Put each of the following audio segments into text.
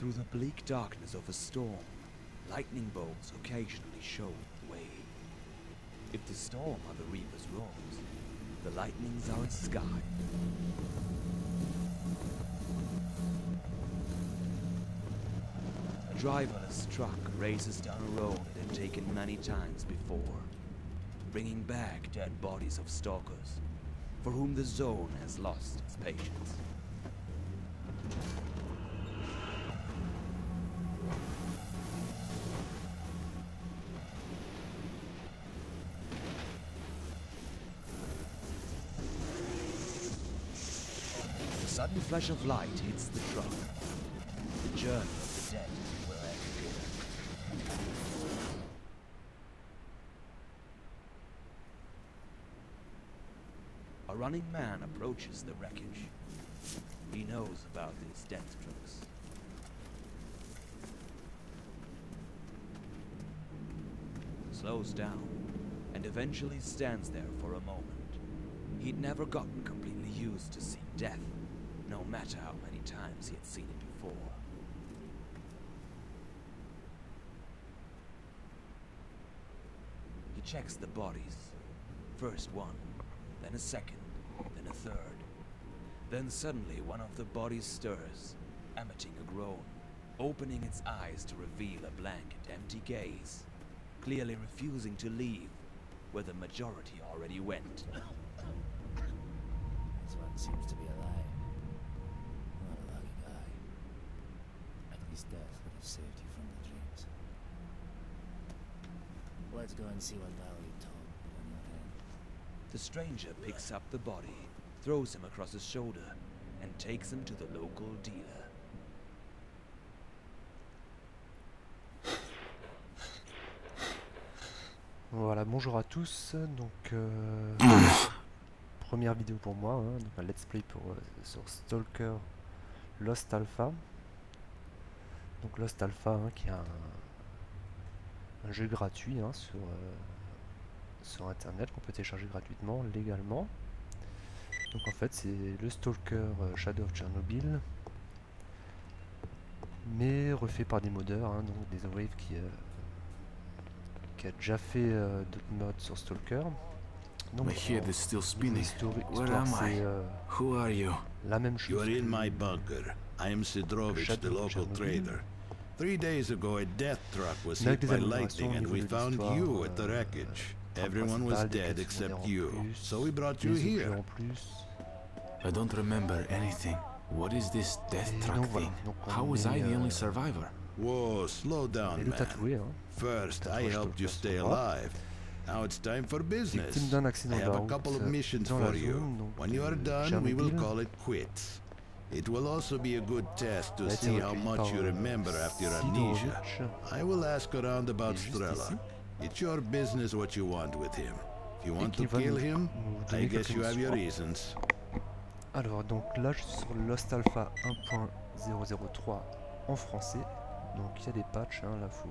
Through the bleak darkness of a storm, lightning bolts occasionally show the way. If the storm are the Reaper's robes, the lightnings are its sky. A driverless truck races down a road it had taken many times before, bringing back dead bodies of stalkers, for whom the zone has lost its patience. A sudden flash of light hits the truck. The journey of the dead will end here. A running man approaches the wreckage. He knows about these death trucks. Slows down, and eventually stands there for a moment. He'd never gotten completely used to seeing death, no matter how many times he had seen it before. He checks the bodies. First one, then a second, then a third. Then suddenly one of the bodies stirs, emitting a groan, opening its eyes to reveal a blank and empty gaze, clearly refusing to leave where the majority already went. This one seems to be alive. What a lucky guy. At least death would have saved you from the dreams. Let's go and see what Valerie told on your hand. The stranger picks up the body, throws him across his shoulder, and takes him to the local dealer. Voilà, bonjour à tous. Donc, première vidéo pour moi, hein, donc un let's play sur Stalker Lost Alpha. Donc Lost Alpha, hein, qui est un jeu gratuit, hein, sur internet qu'on peut télécharger gratuitement, légalement. Donc en fait c'est le Stalker Shadow of Chernobyl, mais refait par des modeurs, hein, donc des Wave qui a déjà fait d'autres mods sur Stalker. Donc My head is still spinning. l'histoire Where am I? c'est Who are you? la même chose. You're in que my bunker. I am Sidrovich, Shadow the of local Chernobyl. trader. 3 days ago, a death truck was Mais avec hit des by améliorations lightning au and niveau we de found l'histoire, you at the wreckage. trame Everyone was principale, des dead quêtes except secondaires en you, plus, so we brought you des objets here. en plus. I don't remember anything. What is this death Et truck donc voilà, thing? donc How on was I est, the only survivor? Whoa, slow et down, le man. tatoué, hein, First, I tatouage helped you Stalker stay sur le bras. alive. Now it's time for business. Victime d'un I accident de have la a couple of route missions dans la for you. zone, donc, When you are done, we will Chernobyl. call it quits. It will also be a good test to a été see how recueilli much par, you remember after your amnesia. Sidrovich. I will ask around about Et juste Strela. ici. It's your business what you want with him. If you want qui to va kill nous him, donner I guess quelques you have your missions. reasons. Alors donc là je suis sur Lost Alpha 1.003 en français, donc il y a des patchs, hein, là faut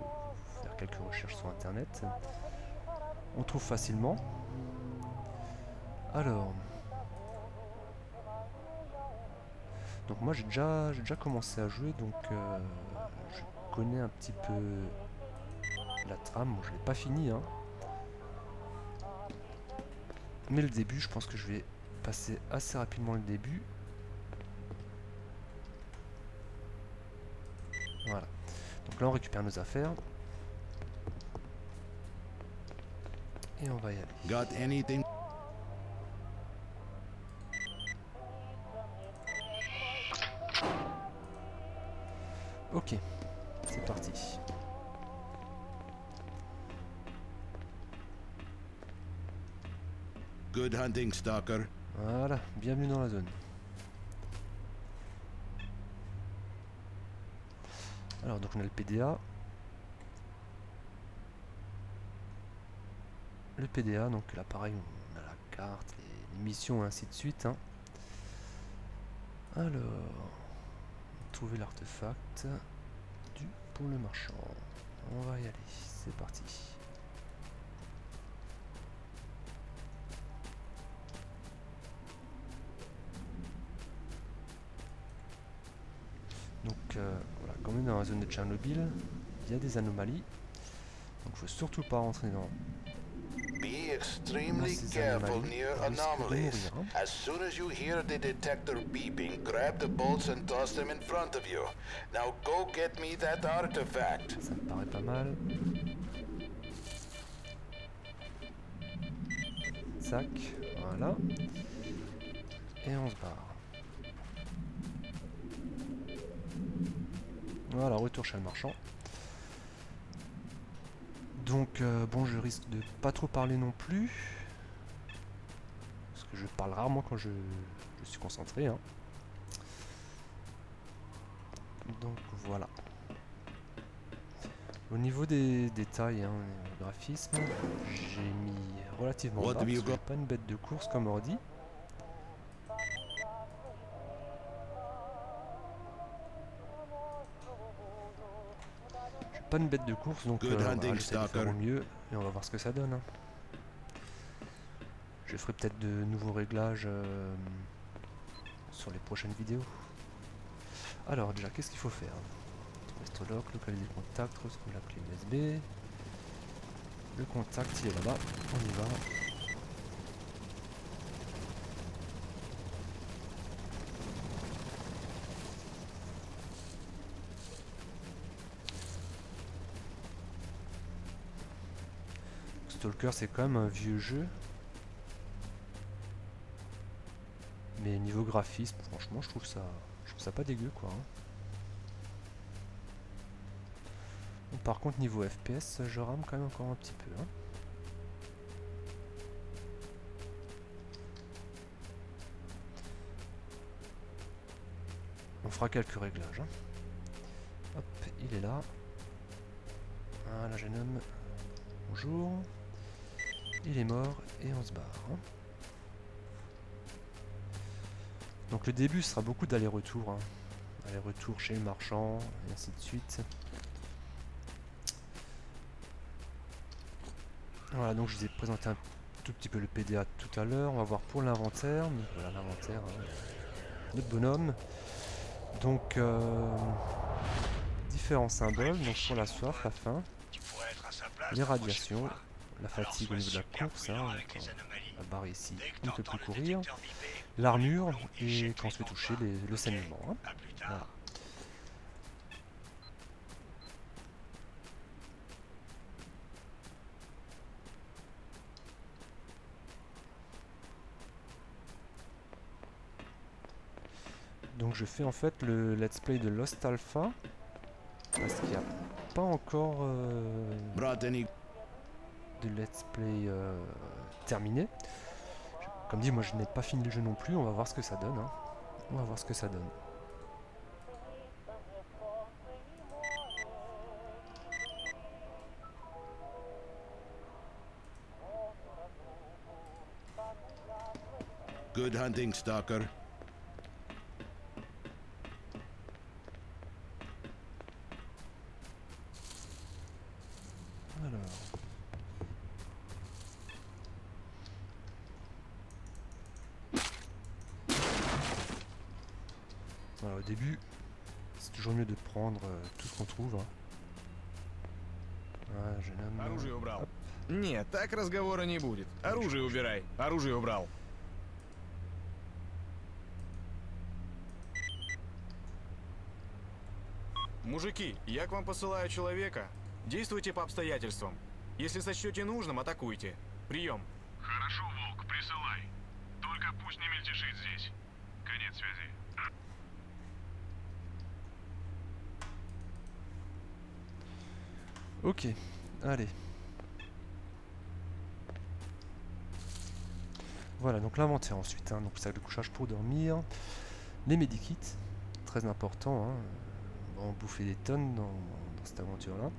faire quelques recherches sur internet, on trouve facilement. Alors donc moi j'ai déjà commencé à jouer, donc je connais un petit peu la trame. Bon, je l'ai pas fini, hein, mais le début je pense que je vais passer assez rapidement le début. Voilà. Donc là on récupère nos affaires. Et on va y aller. Got anything? Ok. C'est parti. Good hunting, stalker. Voilà. Bienvenue dans la zone. Alors donc on a le PDA. Le PDA, donc là pareil on a la carte, les missions et ainsi de suite, hein. Alors, trouver l'artefact du pour le marchand. On va y aller, c'est parti. Donc voilà, quand même dans la zone de Tchernobyl, il y a des anomalies. Donc il faut surtout pas rentrer dans Be extremely ces careful anomalies. near On risque de anomalies. mourir, hein. As soon as you hear the detector beeping, grab the bolts and toss them in front of you. Now go get me that artifact. Ça me paraît pas mal. Sac, voilà. Et on se barre. Voilà, retour chez le marchand. Donc, bon, je risque de pas trop parler non plus. Parce que je parle rarement quand je suis concentré, hein. Donc, voilà. Au niveau des détails, hein, le graphisme, j'ai mis relativement bas, parce que j'ai pas une bête de course comme ordi. Pas une bête de course, donc voilà, j'essaie de faire au mieux et on va voir ce que ça donne, hein. Je ferai peut-être de nouveaux réglages sur les prochaines vidéos. Alors déjà, qu'est-ce qu'il faut faire? Restore lock, localiser le contact, retrouver la clé USB. Le contact, il est là-bas, on y va. Stalker, c'est quand même un vieux jeu. Mais niveau graphisme, franchement, je trouve ça pas dégueu, quoi, hein. Par contre, niveau FPS, je rame quand même encore un petit peu, hein. On fera quelques réglages, hein. Hop, il est là. Voilà, jeune homme. Bonjour. Il est mort et on se barre, hein. Donc le début sera beaucoup d'aller-retour, hein. Aller-retour chez le marchand, et ainsi de suite. Voilà, donc je vous ai présenté un tout petit peu le PDA tout à l'heure. On va voir pour l'inventaire. Voilà l'inventaire, hein. Notre bonhomme. Donc différents symboles. Donc pour la soif, la faim, les radiations, la fatigue au niveau de la course, hein, la barre ici, on ne peut plus courir, l'armure et quand on se fait toucher le saignement, hein. Voilà. Donc je fais en fait le let's play de Lost Alpha parce qu'il n'y a pas encore de let's play terminé. Comme dit, moi je n'ai pas fini le jeu non plus, on va voir ce que ça donne, hein. On va voir ce que ça donne. Good hunting, Stalker. Voilà, au début, c'est toujours mieux de prendre tout ce qu'on trouve, hein. Voilà, jeune homme. Оружие убрал. Нет, так разговора не будет. Оружие убирай. Оружие убрал. Мужики, я к вам посылаю человека. Действуйте по обстоятельствам. Если сочтете нужным, атакуйте. Прием. Хорошо, Волк, присылай. Только пусть не мельтешит здесь. Конец связи. Ok, allez. Voilà, donc l'inventaire ensuite, hein, donc sac de couchage pour dormir, les medikits, très important, hein. On va en bouffer des tonnes dans cette aventure-là.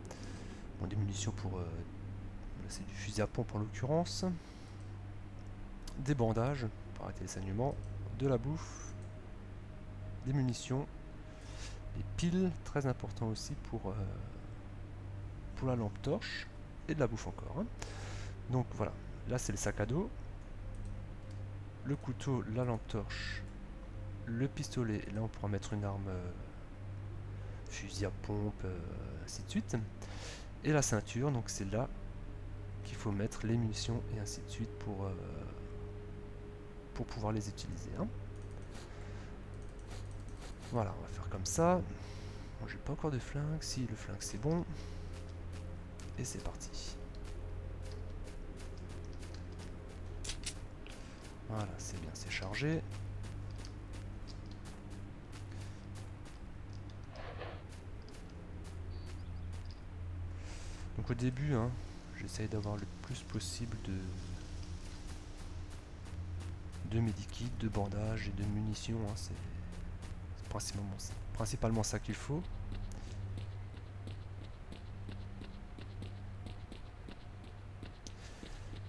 Bon, des munitions pour... là, c'est du fusil à pompe en l'occurrence. Des bandages pour arrêter les saignements, de la bouffe, des munitions, des piles, très important aussi pour la lampe torche, et de la bouffe encore, hein. Donc voilà, là c'est le sac à dos, le couteau, la lampe torche, le pistolet, là on pourra mettre une arme fusil à pompe, ainsi de suite. Et la ceinture, donc c'est là qu'il faut mettre les munitions et ainsi de suite pour pouvoir les utiliser. Hein. Voilà, on va faire comme ça. Bon, j'ai pas encore de flingue. Si, le flingue c'est bon. Et c'est parti. Voilà, c'est bien, c'est chargé. Donc au début, hein, j'essaye d'avoir le plus possible de medikits, de bandages et de munitions. Hein, c'est principalement ça qu'il faut.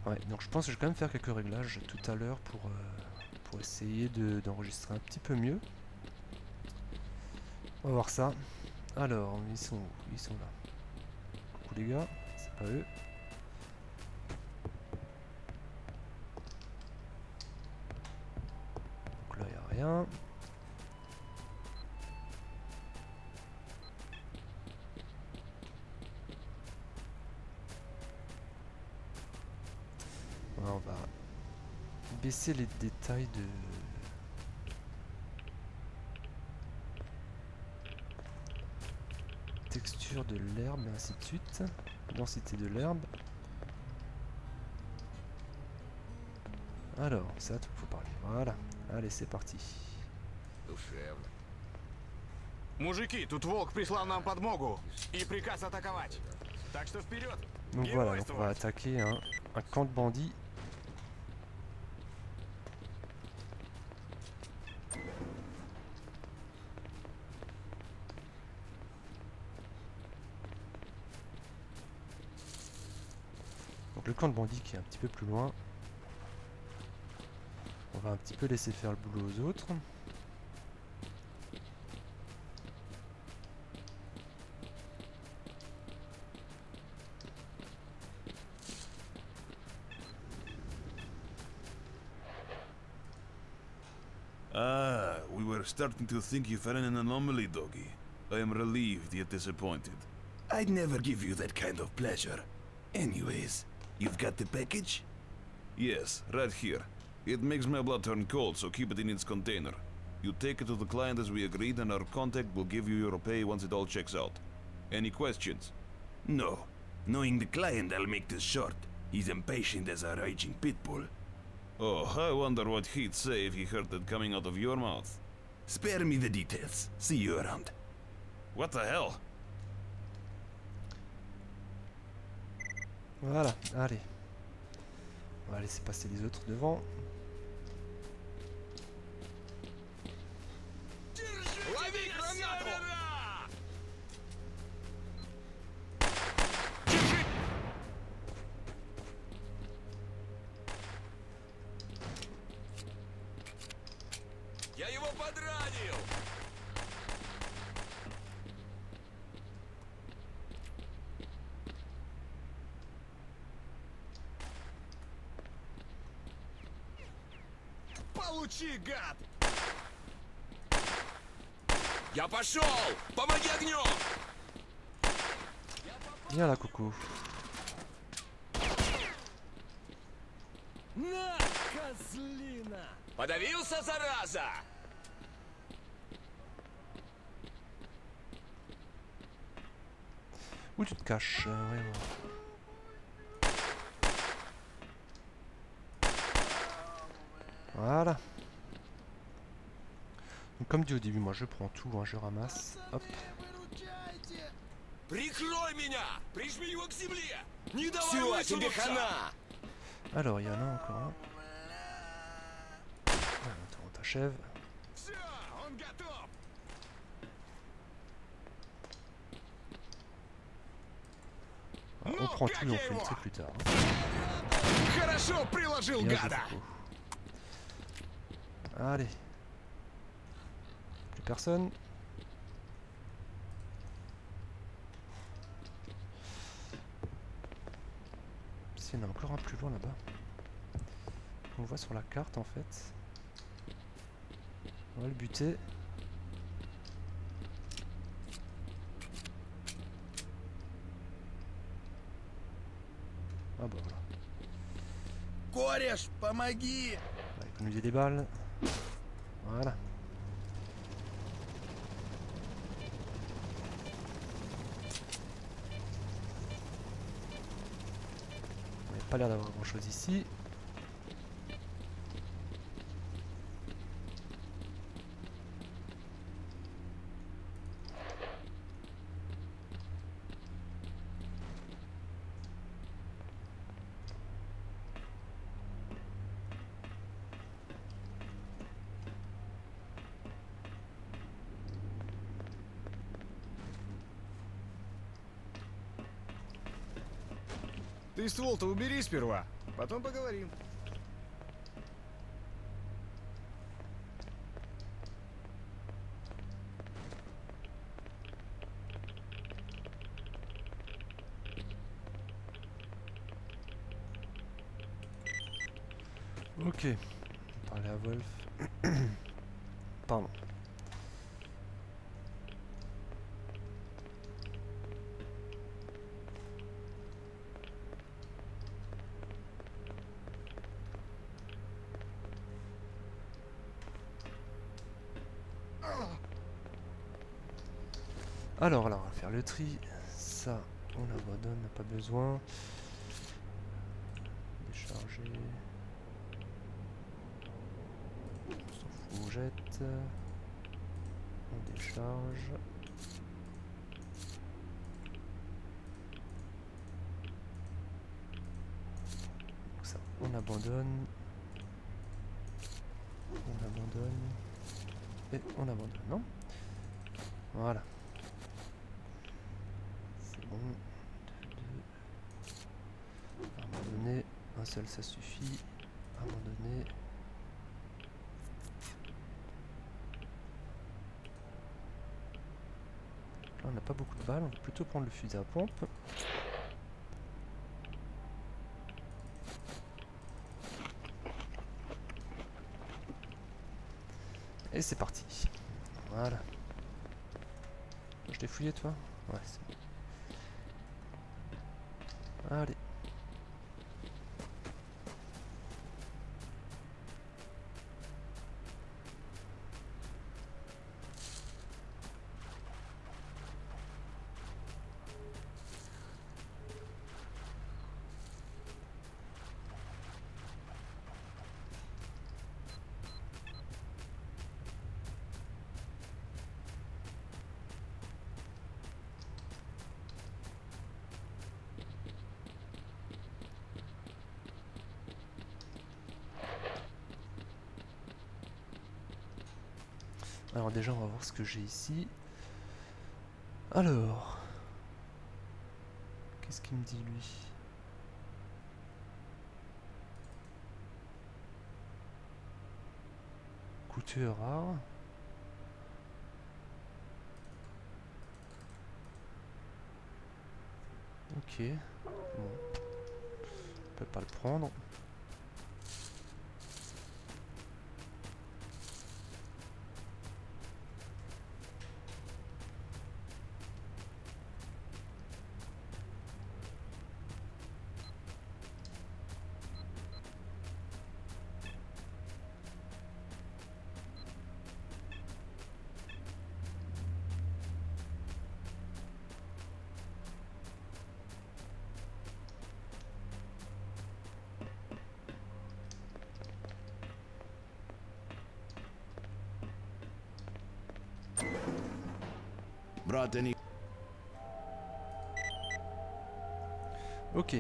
Ouais, donc je pense que je vais quand même faire quelques réglages tout à l'heure pour essayer d'enregistrer un petit peu mieux. On va voir ça. Alors, ils sont où? Ils sont là. Coucou les gars, c'est pas eux. Donc là, il n'y a rien. On va baisser les détails de... texture de l'herbe et ainsi de suite. Densité de l'herbe. Alors, ça, il faut parler. Voilà. Allez, c'est parti. Мужики, тут волк прислал нам подмогу и приказ атаковать. Так что вперед! Donc voilà, donc on va attaquer un camp de bandits. Donc le camp de bandits qui est un petit peu plus loin. On va un petit peu laisser faire le boulot aux autres. Ah, we were starting to think you found an anomaly, doggy. I am relieved yet disappointed. I'd never give you that kind of pleasure. Anyways, you've got the package? Yes, right here. It makes my blood turn cold, so keep it in its container. You take it to the client as we agreed, and our contact will give you your pay once it all checks out. Any questions? No. Knowing the client, I'll make this short. He's impatient as a raging pit bull. Oh, I wonder what he'd say if he heard that coming out of your mouth. Spare me the details. See you around. What the hell? Voilà, allez. On va laisser passer les autres devant. Я его подранил! Получи, гад! Я пошел! Помоги огнем! Viens là, Coco. На, козлина! Подавился, зараза! Où tu te caches ouais, ouais. Voilà. Donc, comme dit au début, moi je prends tout, hein, je ramasse. Hop. Прикрой меня! Прижми его к земле! Не давай тебе хана! Alors, il y en a encore un. Voilà, on t'achève. Все, он готов! On prend tout et on fait le truc plus tard. Hein. Хорошо приложил, Bien гада! joué, Coco. Allez. Plus personne. Il y en a encore un plus loin là-bas. On le voit sur la carte en fait. On va le buter. кореш, помоги! On va économiser des balles. Voilà. Il n'y a pas l'air d'avoir grand chose ici. Ты ствол-то убери сперва, потом поговорим. Ok. Parler à Wolf. Pardon. Alors là, on va faire le tri. Ça, on abandonne, n'a pas besoin. Décharger. On s'en fout, on jette. On décharge. Donc ça, on abandonne. On abandonne. Et on abandonne, non? Voilà. À un moment donné, un seul ça suffit. À un moment donné. Là on n'a pas beaucoup de balles, on va plutôt prendre le fusil à pompe. Et c'est parti. Voilà. Je t'ai fouillé toi? Ouais, c'est bon. Allez. Alors déjà on va voir ce que j'ai ici. Alors, qu'est-ce qu'il me dit lui? Coûteux rare. Ok, bon, on peut pas le prendre. Ok.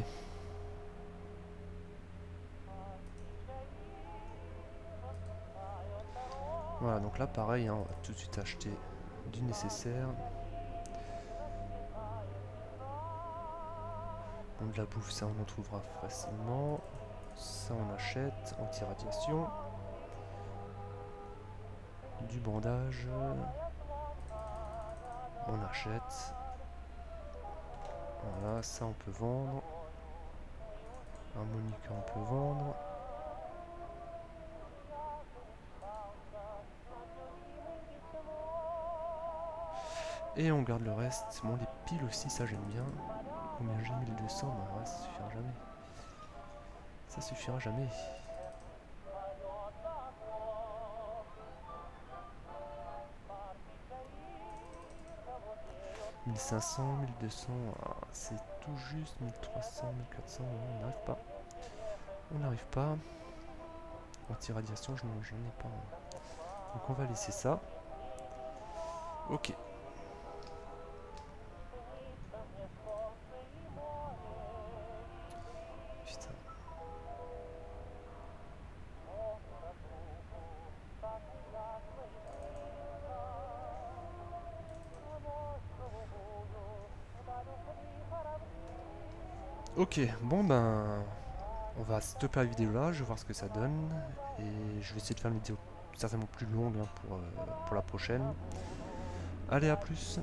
Voilà, donc là pareil, hein, on va tout de suite acheter du nécessaire. Bon, de la bouffe, ça on en trouvera facilement. Ça on achète, anti-radiation. Du bandage. On achète. Voilà, ça on peut vendre. Harmonica on peut vendre. Et on garde le reste. Bon, les piles aussi, ça j'aime bien. Combien j'ai? 1200, bah ouais, ça suffira jamais. Ça suffira jamais. 1500, 1200, c'est tout juste 1300, 1400, on n'arrive pas. On n'arrive pas. Anti-radiation, j'en ai pas. Donc on va laisser ça. Ok. Putain. Ok, bon ben, on va stopper la vidéo là, je vais voir ce que ça donne, et je vais essayer de faire une vidéo certainement plus longue hein, pour la prochaine. Allez, à plus!